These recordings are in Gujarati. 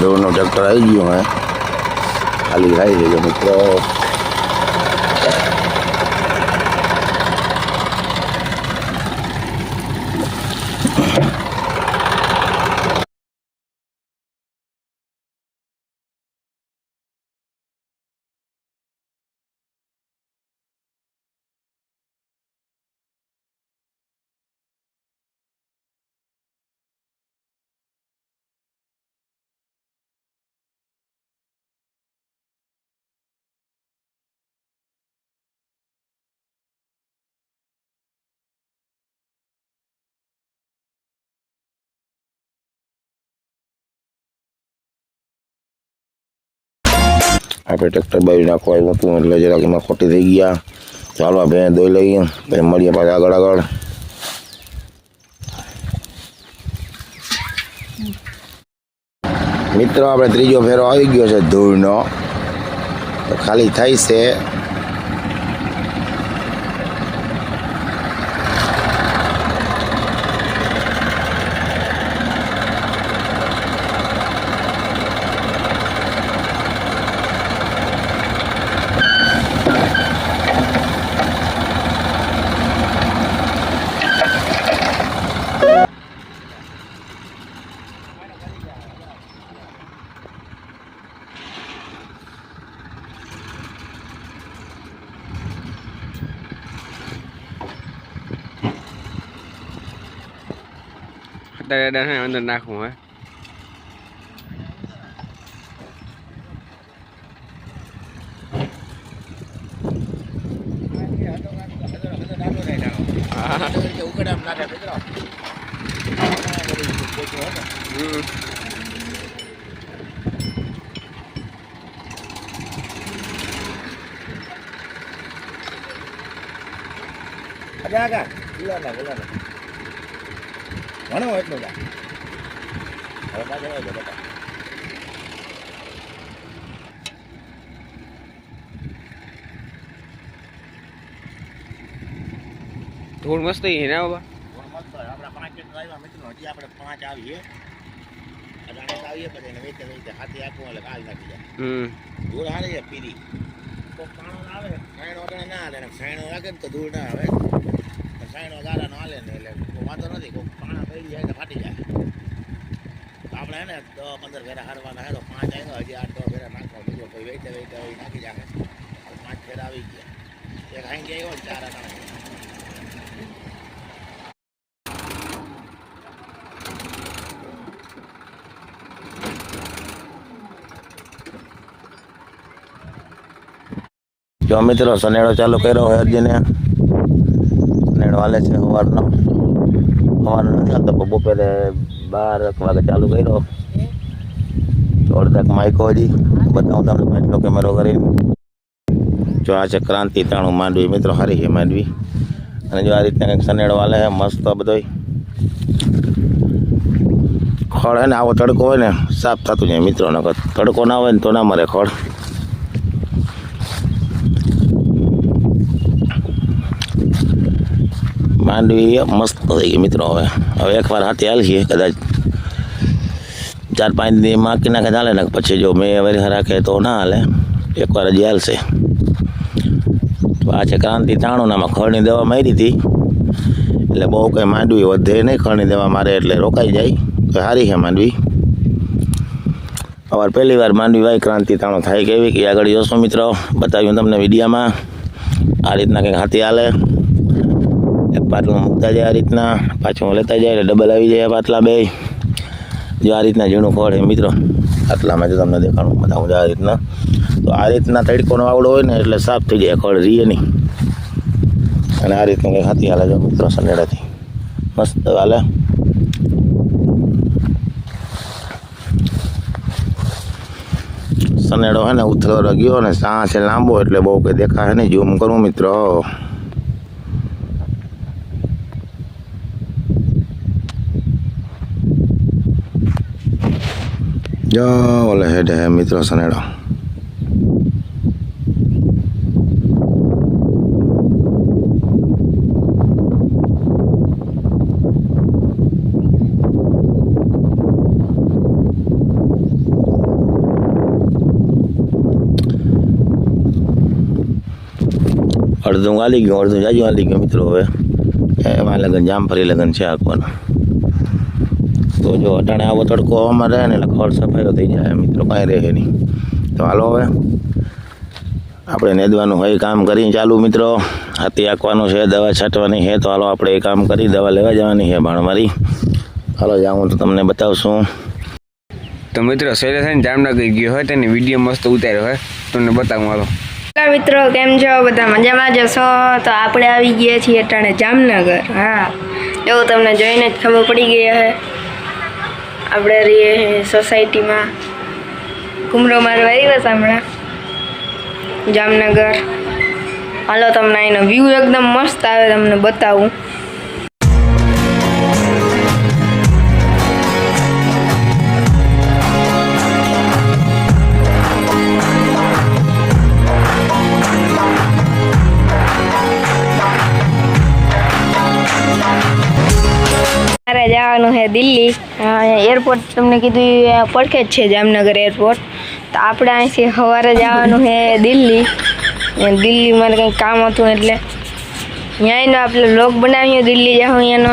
ધોળનું ટ્રેક્ટર આવી ગયું હે ખાલી થાય છે મિત્રો. આપણે ટ્રેક્ટર બાજુ નાખવા આવ્યું હતું એટલે જરાક એમાં ખોટી થઈ ગયા. ચાલો આ ભેં દોઈ લઈએ પછી મળીએ પાછા આગળ. મિત્રો આપણે ત્રીજો ફેરો આવી ગયો છે ધૂળનો, ખાલી થાય છે. અંદર નાખવું હે ધૂળ મસ્ત હે ને બાબા. આપણા 5 ટ્રેક્ટર આવ્યા મિત્રો, હજી આપણે 5 આવીએ આવીએ પછી એને વેચે હાથી આપવું એટલે કાલ નાખી જાય. ધૂળ હારે છે પીરી તો પાણો આવે સાઈણ વગર ના હાલે, સાઈણ લાગે ને તો ધૂળ ના આવે, સાઈણ ગાળા નો હાલે ને એટલે વાંધો નથી. કોઈ પાણા પડી જાય તો ફાટી જાય. આપણે હે ને 10-15 ફેરા હારવાના હે તો 5 આવ્યા, હજી 8-9 ફેરા નાખવા બીજો કોઈ વેચે નાખી જાય. 5 ફેરા આવી ગયા, એક હાઈ ગયા હોય 4 આના. જો મિત્રો સનેડો ચાલુ કર્યો હોય અરજીને, સનેડો હાલે છે સવારનો નથી હાલતો, બપોરે 12 વાગે ચાલુ કર્યો. અડધાક માઇકો હજી બતાવું તમને પાછલો કેમેરો કરીને. જો આ છે ક્રાંતિ તાણું માંડવી મિત્રો, સારી છે માંડવી. અને જો આ રીતના કંઈક સનેડો હાલે છે મસ્ત બધો. ખડ હે ને આવો તડકો હોય ને સાફ થતું જાય મિત્રો, નકર તડકો ના હોય ને તો ના મરે ખડ. માંડવી મસ્ત થઈ ગઈ મિત્રો. હવે એકવાર હાથી હાલ છીએ, કદાચ 4-5 દી માકી નાખે ચાલે ને, પછી જો મેં વરી રાખે તો ના હાલે, એકવાર હજી હાલશે. તો આ છે ક્રાંતિ તાણું, આમાં ખડની દવા મારી હતી એટલે બહુ કંઈ માંડવી વધે નહીં. ખડની દવા મારે એટલે રોકાઈ જાય તો સારી છે માંડવી. અવાર પહેલી વાર માંડવી વાય ક્રાંતિ તાણું થાય કેવી કે આગળ જોશો મિત્રો, બતાવ્યું તમને વિડીયામાં. આ રીતના કંઈક હાથી હાલે, પાટલું મૂકતા જાય આ રીતના, પાછું લેતા જાય એટલે ડબલ આવી જાય પાટલા બે. જો આ રીતના ઝીણું ખડ છે મિત્રો, આટલામાં જો તમને દેખાડું બતાવું આ રીતના. તો આ રીતના તડકોનો આવડો હોય ને એટલે સાફ થઈ જાય, ખડ રીએ નહીં. અને આ રીતનું કંઈક હાથી હાલે જો મિત્રો, સનેડાથી મસ્ત હાલે. સનેડો હે ને ઉથલવા ગયો ને સાં છે લાંબો એટલે બહુ કંઈ દેખાય નહીં. ઝૂમ કરું મિત્રો, જો ઓલે હેડ હે મિત્રો સનેડો. અડધું હાલી ગયું, અડધું જાજુ હાલી ગયું મિત્રો. હવે એમાં લગન જામફળી લગન છે આખવાનું. તો જો અટાણે આવો તડકો હવામાં રહે ને એટલે ખડ સફાઈઓ થઈ જાય મિત્રો, કાંઈ રહે નહીં. તો હાલો હવે આપણે નેદવાનું હોય કામ કરીને ચાલુ મિત્રો. હાથી આંકવાનું છે, દવા છાંટવાની છે. તો હાલો આપણે એ કામ કરી દવા લેવા જવાની છે ભાણ મારી. હાલો જાઉં તો તમને બતાવશું. તો મિત્રો શૈલેષ છે ને જામનગર ગયો હોય તેની વિડીયો મસ્ત ઉતાર્યો હોય તમને બતાવું. હાલો મિત્રો, કેમ છો? બધા મજામાં જશો? તો આપણે આવી ગયા છીએ અટાણે જામનગર. હા, એવું તમને જોઈને જ ખબર પડી ગઈ હે. આપણે રહીએ સોસાયટીમાં ઘૂમરો મારવા આવ્યા છે હમણાં જામનગર. હાલો તમને એનો વ્યૂ એકદમ મસ્ત આવે, તમને બતાવું. મારે જવાનું છે દિલ્હી. એરપોર્ટ તમને કીધું પડખે જ છે જામનગર એરપોર્ટ. તો આપણે અહીંથી સવારે જવાનું છે દિલ્હી. દિલ્હી મારે કંઈક કામ હતું એટલે ત્યાંનો આપણે વ્લોગ બનાવીએ. દિલ્હી જાઉં અહીંયાનો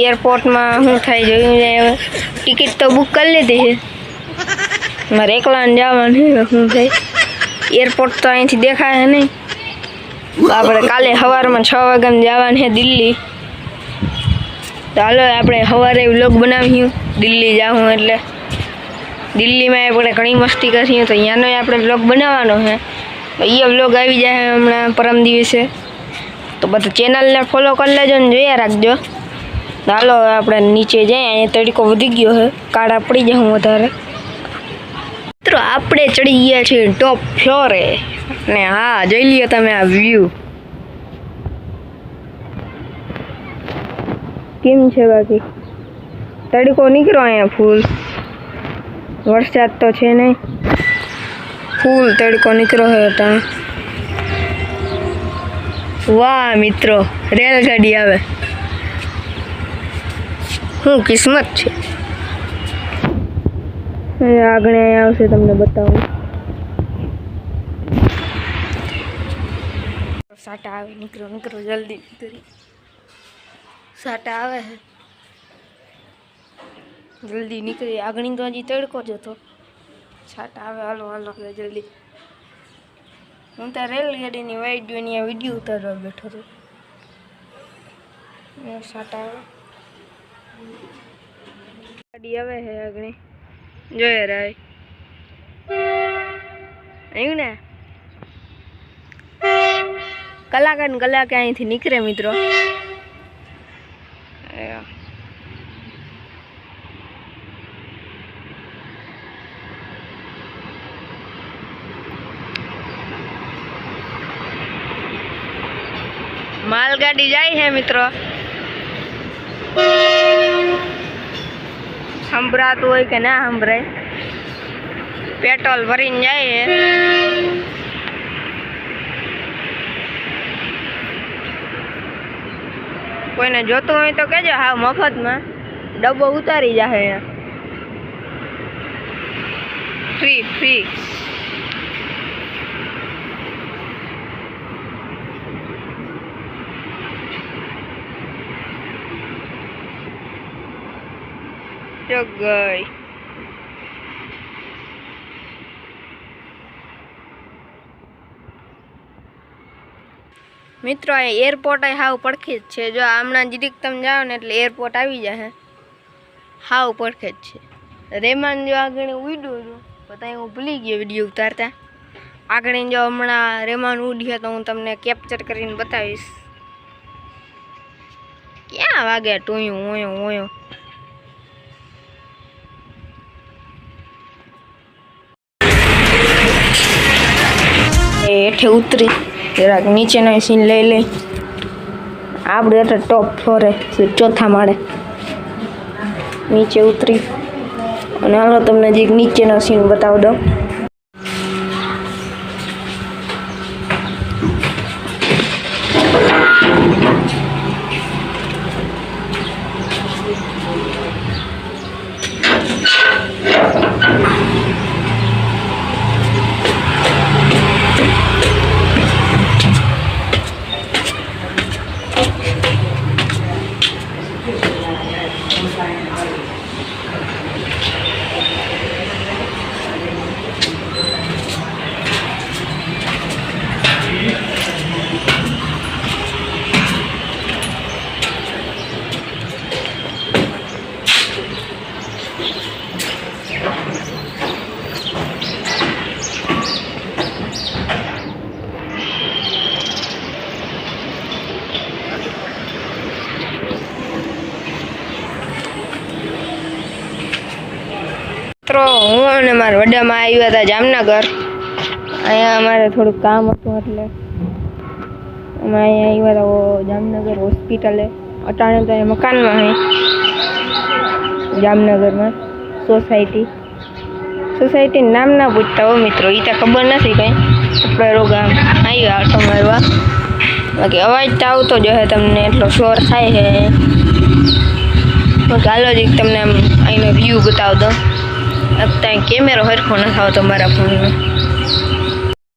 એરપોર્ટમાં શું થાય જોયું જાય. હવે ટિકિટ તો બુક કરી લીધી છે, મારે એકલાને જવાનું છે. શું થાય એરપોર્ટ તો અહીંથી દેખાય નહીં. તો આપણે કાલે સવારમાં 6 વાગ્યામાં જવાનું છે દિલ્હી. તો હાલો આપણે સવારે વ્લોગ બનાવીએ દિલ્હી જાઉં એટલે. દિલ્હીમાં આપણે ઘણી મસ્તી કરીએ તો ત્યાંનો આપણે વ્લોગ બનાવવાનો છે. તો એ વ્લોગ આવી જાય હમણાં પરમ દિવસે. તો બધા ચેનલને ફોલો કરી લેજો ને જોયા રાખજો. તો હાલો આપણે નીચે જઈએ. અહીંયા તડકો વધી ગયો છે, કાળા પડી જાય હું વધારે. મિત્રો આપણે ચડી ગયા છીએ ટોપ ફ્લોરે. ને હા, જોઈ લ્યો તમે આ વ્યૂ કેમ છે. બાકી તડકો નીકળ્યો અહીંયા ફૂલ. વરસાદ તો છે નહીં, ફૂલ તડકો નીકળ્યો છે ત્યાં. વાહ મિત્રો, રેલગાડી આવે. શું કિસ્મત છે. આગળ અહીંયા આવશે, તમને બતાવું. સાટા આવે, નીકળો જલ્દી કરી. સાટા આવે છે, જલ્દી નીકળી. આગળ તો હજી તડકો જ હતો. છાટા આવે. હાલો જલ્દી. હું તો રેલગાડીની વાઈટ જોઈને આ વિડીયો ઉતારવા બેઠો હતો. છાટા આવે, ગાડી આવે છે આગળ. જોઈએ રાય આવ્યું ને. કલાકે અહીંથી નીકળે મિત્રો. માલગાડી જાય છે મિત્રો. સંભળાતું હોય કે ના સંભળાય. પેટ્રોલ ભરીને જાય છે. કોઈને જોતું હોય તો કહેજો. હા, મફતમાં ડબ્બો ઉતારી જાય. ફ્રી. ગઈ મિત્રો. એરપોર્ટ હાવ પડખે જ છે. જો હમણાં જીરીક તમે જાઓ ને એટલે એરપોર્ટ આવી જાય. હાવ પડખે જ છે. રેમાન જો આગળ ઉડ્યું હતું પણ હું ભૂલી ગયો વિડીયો ઉતારતા. આગળ જો હમણાં રેમાન ઉડ્યો તો હું તમને કેપ્ચર કરીને બતાવીશ. ક્યાં વાગે ટોયું ઓયો. હેઠે ઉતરી જરાક નીચેનો સીન લઈ. આપણે એટલે ટોપ ફ્લોરે 4થા માળે નીચે ઉતરી. અને હાલો તમને જે નીચેનો સીન બતાવી દઉં. મિત્રો હું અને મારા વડામાં આવ્યા હતા જામનગર. અહીંયા અમારે થોડુંક કામ હતું એટલે અમે અહીંયા આવ્યા હતા જામનગર હોસ્પિટલે. અટાણે તો અહીંયા મકાનમાં હે જામનગરમાં સોસાયટીનું નામ ના પૂછતા હો મિત્રો, એ તો ખબર નથી કંઈ. આપણે રોગા આવ્યા આટો મારવા, બાકી અવાજ તો આવતો જ હશે તમને, એટલો શોર થાય છે. ચાલો જ તમને આમ અહીંનો વ્યૂ બતાવી દો. અત્યારે કેમેરો હરખો નથી આવતો મારા ફોનનો.